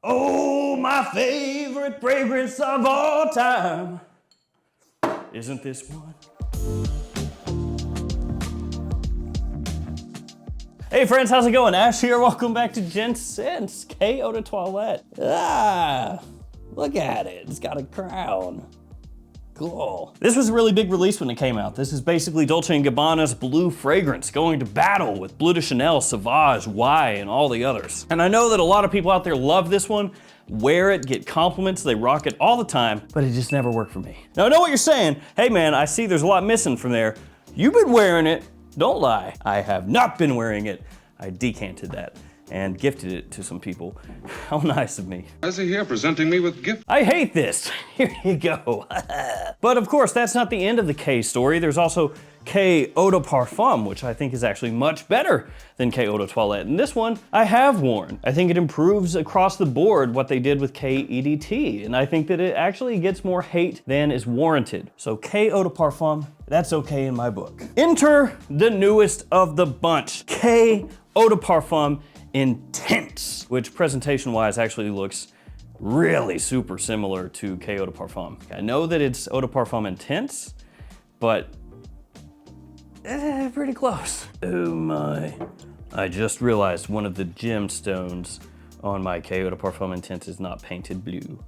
Oh, my favorite fragrance of all time. Isn't this one? Hey friends, how's it going? Ash here, welcome back to Gents K Eau de Toilette. Look at it, it's got a crown. Cool. This was a really big release when it came out. This is basically Dolce & Gabbana's blue fragrance going to battle with Bleu de Chanel, Sauvage, Y, and all the others. And I know that a lot of people out there love this one, wear it, get compliments, they rock it all the time, but it just never worked for me. Now I know what you're saying. Hey man, I see there's a lot missing from there. You've been wearing it. Don't lie. I have not been wearing it. I decanted that and gifted it to some people. How nice of me. Why is he here presenting me with gifts? I hate this. Here you go. But of course, that's not the end of the K story. There's also K Eau de Parfum, which I think is actually much better than K Eau de Toilette. And this one I have worn. I think it improves across the board what they did with K EDT. And I think that it actually gets more hate than is warranted. So K Eau de Parfum, that's okay in my book. Enter the newest of the bunch, K Eau de Parfum Intense, which presentation-wise actually looks really super similar to K Eau de Parfum. I know that it's Eau de Parfum Intense, but pretty close. Oh my. I just realized one of the gemstones on my K Eau de Parfum Intense is not painted blue.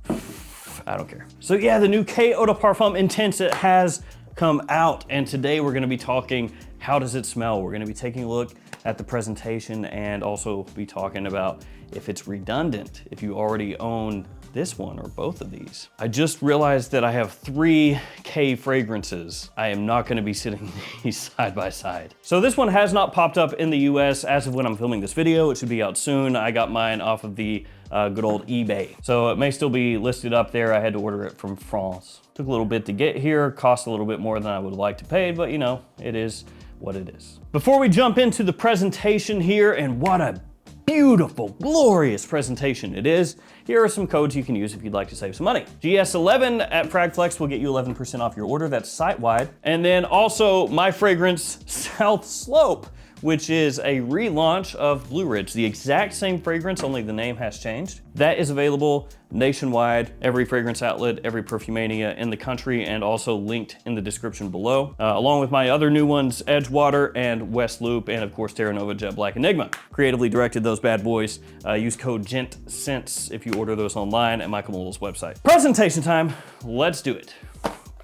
I don't care. So yeah, the new K Eau de Parfum Intense, it has come out, and today we're gonna be talking, how does it smell? We're gonna be taking a look at the presentation and also be talking about if it's redundant, if you already own this one or both of these. I just realized that I have 3 K fragrances. I am not gonna be sitting these side by side. So this one has not popped up in the US as of when I'm filming this video. It should be out soon. I got mine off of the good old eBay. So it may still be listed up there. I had to order it from France. Took a little bit to get here, cost a little bit more than I would like to pay, but you know, it is what it is. Before we jump into the presentation here, and what a beautiful, glorious presentation it is, here are some codes you can use if you'd like to save some money. GS11 at FragFlex will get you 11% off your order. That's site-wide. And then also my fragrance, South Slope, which is a relaunch of Blue Ridge. The exact same fragrance, only the name has changed. That is available nationwide, every fragrance outlet, every Perfumania in the country, and also linked in the description below, along with my other new ones, Edgewater and West Loop, and of course Terra Nova Jet Black Enigma. Creatively directed those bad boys. Use code GENTSENSE if you order those online at Michael Moll's website. Presentation time, let's do it.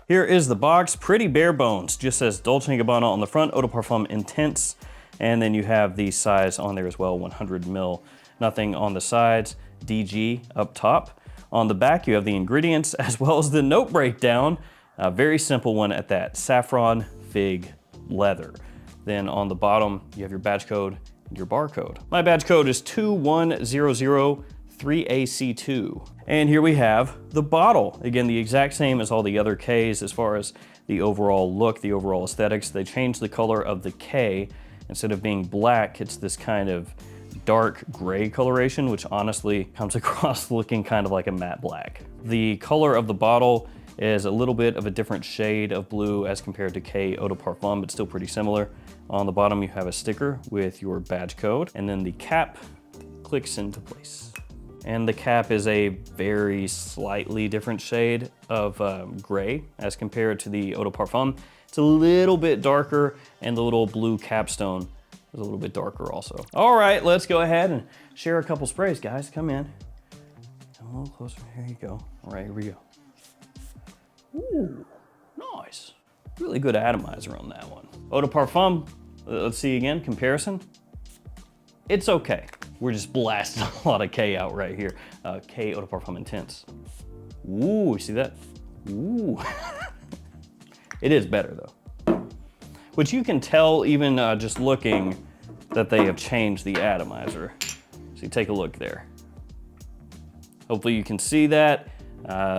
Here is the box, pretty bare bones. Just says Dolce & Gabbana on the front, Eau de Parfum Intense, and then you have the size on there as well, 100 ml. Nothing on the sides, DG up top. On the back, you have the ingredients as well as the note breakdown. A very simple one at that, saffron, fig, leather. Then on the bottom, you have your badge code and your barcode. My badge code is 21003AC2. And here we have the bottle. Again, the exact same as all the other Ks as far as the overall look, the overall aesthetics. They changed the color of the K. Instead of being black, it's this kind of dark gray coloration, which honestly comes across looking kind of like a matte black. The color of the bottle is a little bit of a different shade of blue as compared to K Eau de Parfum, but still pretty similar. On the bottom, you have a sticker with your badge code, and then the cap clicks into place. And the cap is a very slightly different shade of gray as compared to the Eau de Parfum. It's a little bit darker, and the little blue capstone is a little bit darker also. All right, let's go ahead and share a couple sprays, guys. Come in. Come a little closer. Here you go. All right, here we go. Ooh, nice. Really good atomizer on that one. Eau de Parfum, let's see again, comparison. It's okay. We're just blasting a lot of K out right here. K Eau de Parfum Intense. Ooh, you see that? Ooh. It is better though. Which you can tell even just looking that they have changed the atomizer. So you take a look there. Hopefully you can see that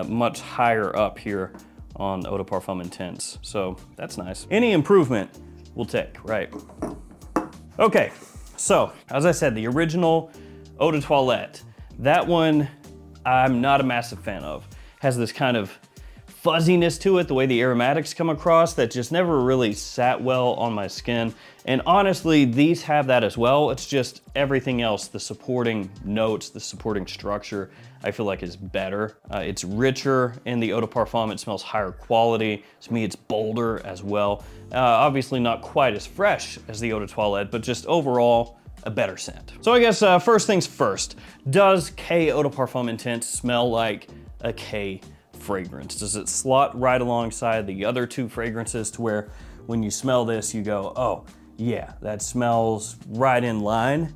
much higher up here on Eau de Parfum Intense. So that's nice. Any improvement we'll take, right? Okay, so as I said, the original Eau de Toilette, that one I'm not a massive fan of. Has this kind of fuzziness to it, the way the aromatics come across, that just never really sat well on my skin. And honestly, these have that as well. It's just everything else, the supporting notes, the supporting structure, I feel like is better. It's richer in the Eau de Parfum. It smells higher quality. To me, it's bolder as well. Obviously not quite as fresh as the Eau de Toilette, but just overall, a better scent. So I guess first things first, does K Eau de Parfum Intense smell like a K fragrance? Does it slot right alongside the other two fragrances to where when you smell this, you go, oh, yeah, that smells right in line?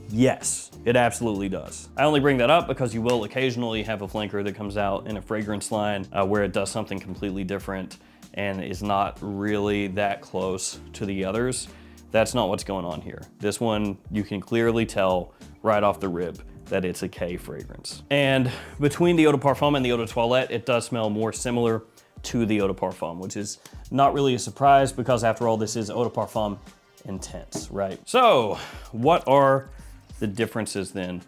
Yes, it absolutely does. I only bring that up because you will occasionally have a flanker that comes out in a fragrance line where it does something completely different and is not really that close to the others. That's not what's going on here. This one, you can clearly tell right off the rip that it's a K fragrance. And between the Eau de Parfum and the Eau de Toilette, it does smell more similar to the Eau de Parfum, which is not really a surprise because after all, this is Eau de Parfum Intense, right? So what are the differences then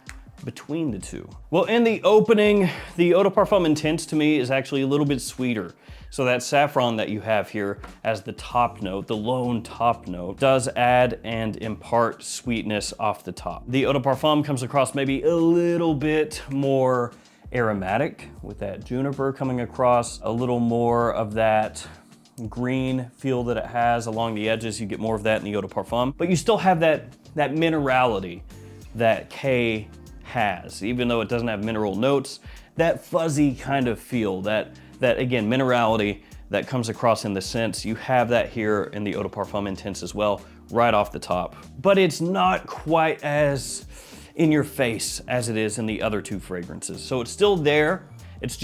between the two? Well, in the opening, the Eau de Parfum Intense to me is actually a little bit sweeter. So that saffron that you have here as the top note, the lone top note, does add and impart sweetness off the top. The Eau de Parfum comes across maybe a little bit more aromatic with that juniper coming across, a little more of that green feel that it has along the edges. You get more of that in the Eau de Parfum, but you still have that minerality that K has, even though it doesn't have mineral notes, that fuzzy kind of feel, that again, minerality that comes across in the scents. You have that here in the Eau de Parfum Intense as well, right off the top. But it's not quite as in your face as it is in the other two fragrances. So it's still there, it's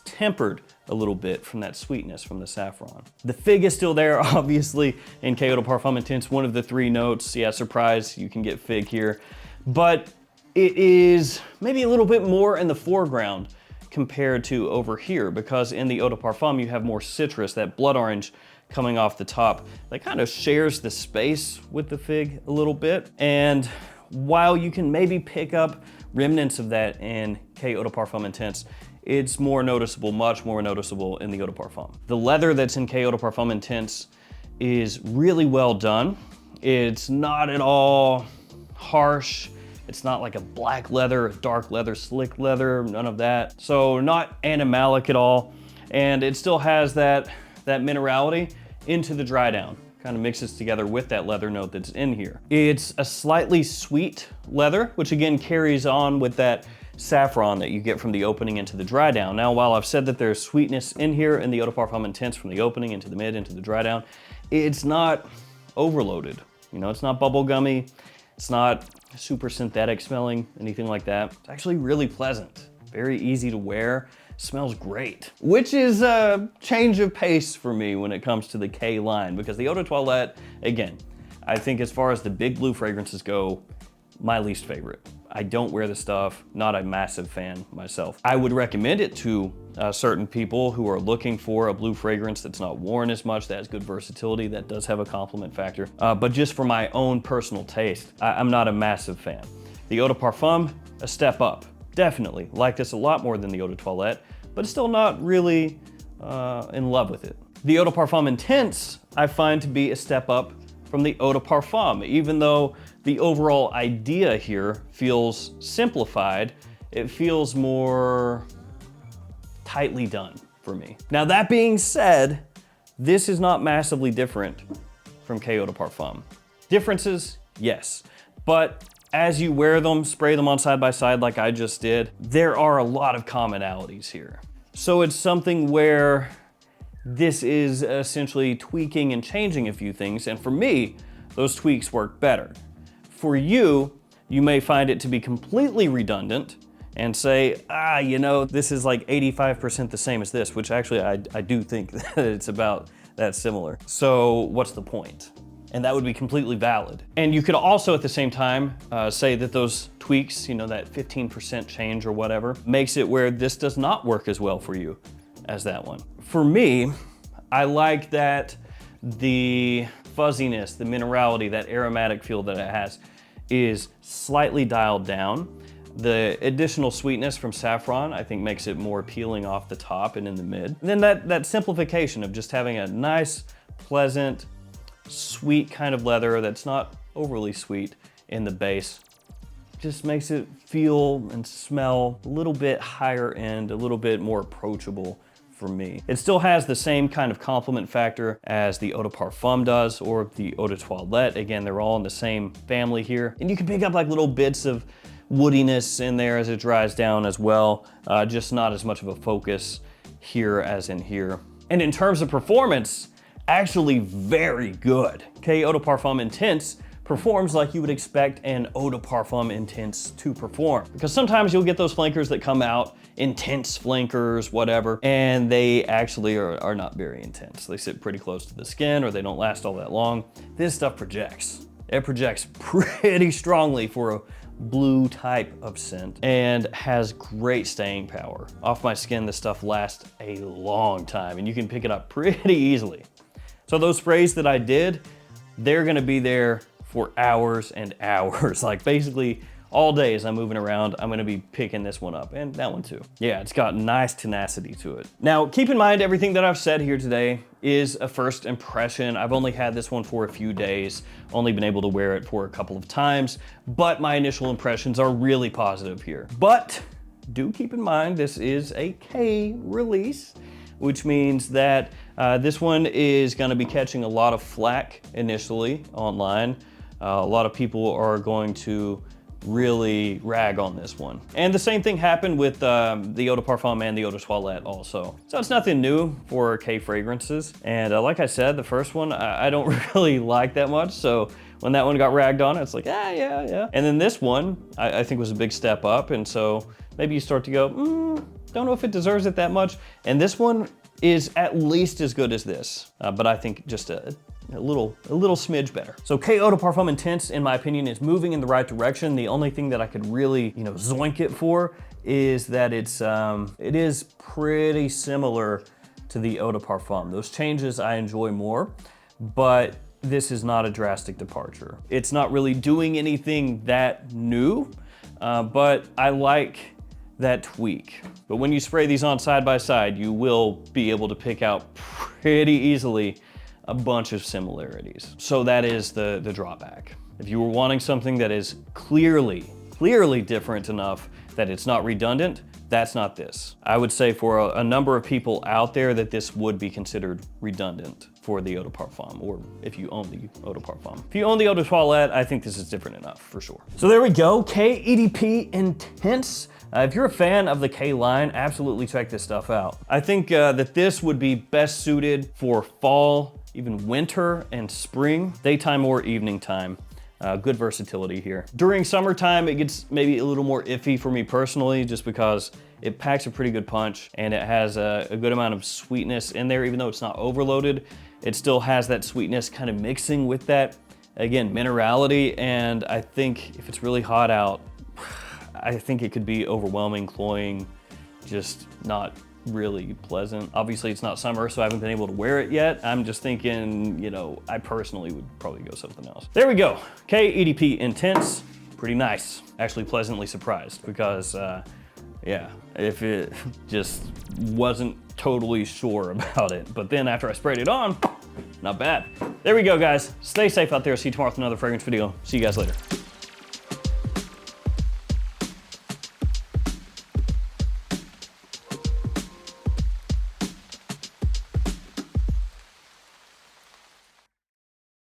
tempered a little bit from that sweetness from the saffron. The fig is still there, obviously, in K Eau de Parfum Intense, one of the three notes. Yeah, surprise, you can get fig here. But it is maybe a little bit more in the foreground compared to over here, because in the Eau de Parfum, you have more citrus, that blood orange coming off the top that kind of shares the space with the fig a little bit. And while you can maybe pick up remnants of that in K Eau de Parfum Intense, it's more noticeable, much more noticeable in the Eau de Parfum. The leather that's in K Eau de Parfum Intense is really well done. It's not at all harsh. It's not like a black leather, dark leather, slick leather, none of that. So not animalic at all. And it still has that minerality into the dry down. Kind of mixes together with that leather note that's in here. It's a slightly sweet leather, which again carries on with that saffron that you get from the opening into the dry down. Now, while I've said that there's sweetness in here in the Eau de Parfum Intense from the opening into the mid, into the dry down, it's not overloaded. You know, it's not bubblegummy. It's not super synthetic smelling, anything like that. It's actually really pleasant, very easy to wear, smells great, which is a change of pace for me when it comes to the K line, because the Eau de Toilette, again, I think as far as the big blue fragrances go, my least favorite. I don't wear the stuff, not a massive fan myself. I would recommend it to certain people who are looking for a blue fragrance that's not worn as much, that has good versatility, that does have a compliment factor. But just for my own personal taste, I'm not a massive fan. The Eau de Parfum, a step up. Definitely like this a lot more than the Eau de Toilette, but still not really in love with it. The Eau de Parfum Intense, I find to be a step up from the Eau de Parfum, even though the overall idea here feels simplified, it feels more tightly done for me. Now that being said, this is not massively different from K Eau de Parfum. Differences, yes, but as you wear them, spray them on side by side like I just did, there are a lot of commonalities here. So it's something where this is essentially tweaking and changing a few things, and for me, those tweaks work better. For you, you may find it to be completely redundant and say, you know, this is like 85% the same as this, which actually I do think that it's about that similar. So what's the point? And that would be completely valid. And you could also at the same time say that those tweaks, you know, that 15% change or whatever, makes it where this does not work as well for you as that one. For me, I like that the fuzziness, the minerality, that aromatic feel that it has is slightly dialed down, The additional sweetness from saffron, I think, makes it more appealing off the top and in the mid. And then that simplification of just having a nice, pleasant, sweet kind of leather that's not overly sweet in the base just makes it feel and smell a little bit higher end, a little bit more approachable for me. It still has the same kind of complement factor as the Eau de Parfum does, or the Eau de Toilette. Again, they're all in the same family here. And you can pick up like little bits of woodiness in there as it dries down as well, just not as much of a focus here as in here. And in terms of performance, actually very good. Eau de Parfum Intense performs like you would expect an Eau de Parfum Intense to perform. Because sometimes you'll get those flankers that come out, intense flankers, whatever, and they actually are not very intense. They sit pretty close to the skin or they don't last all that long. This stuff projects. It projects pretty strongly for a blue type of scent and has great staying power. Off my skin, this stuff lasts a long time and you can pick it up pretty easily. So those sprays that I did, they're gonna be there for hours and hours. Like basically all day as I'm moving around, I'm gonna be picking this one up, and that one too. Yeah, it's got nice tenacity to it. Now, keep in mind everything that I've said here today is a first impression. I've only had this one for a few days, only been able to wear it for a couple of times, but my initial impressions are really positive here. But do keep in mind this is a K release, which means that this one is gonna be catching a lot of flack initially online. A lot of people are going to really rag on this one. And the same thing happened with the Eau de Parfum and the Eau de Toilette also. So it's nothing new for K fragrances. And like I said, the first one, I don't really like that much. So when that one got ragged on, it's like, yeah. And then this one, I think was a big step up. And so maybe you start to go, don't know if it deserves it that much. And this one is at least as good as this, but I think just a little smidge better. So Eau de Parfum Intense, in my opinion, is moving in the right direction. The only thing that I could really, zoink it for is that it is pretty similar to the Eau de Parfum. Those changes I enjoy more, but this is not a drastic departure. It's not really doing anything that new, but I like that tweak. But when you spray these on side by side, you will be able to pick out pretty easily a bunch of similarities. So that is the drawback. If you were wanting something that is clearly different enough that it's not redundant, that's not this. I would say for a number of people out there that this would be considered redundant for the Eau de Parfum, or if you own the Eau de Parfum. If you own the Eau de Toilette, I think this is different enough for sure. So there we go, EDP Intense. If you're a fan of the K line, absolutely check this stuff out. I think that this would be best suited for fall, even winter and spring, daytime or evening time. Good versatility here. During summertime, it gets maybe a little more iffy for me personally, just because it packs a pretty good punch and it has a good amount of sweetness in there. Even though it's not overloaded, it still has that sweetness kind of mixing with that, again, minerality. And I think if it's really hot out, I think it could be overwhelming, cloying, just not really pleasant. Obviously it's not summer, so I haven't been able to wear it yet. I'm just thinking, I personally would probably go something else. There we go, EDP Intense, pretty nice. Actually pleasantly surprised because, yeah, if it just wasn't totally sure about it. But then after I sprayed it on, not bad. There we go, guys. Stay safe out there. See you tomorrow with another fragrance video. See you guys later.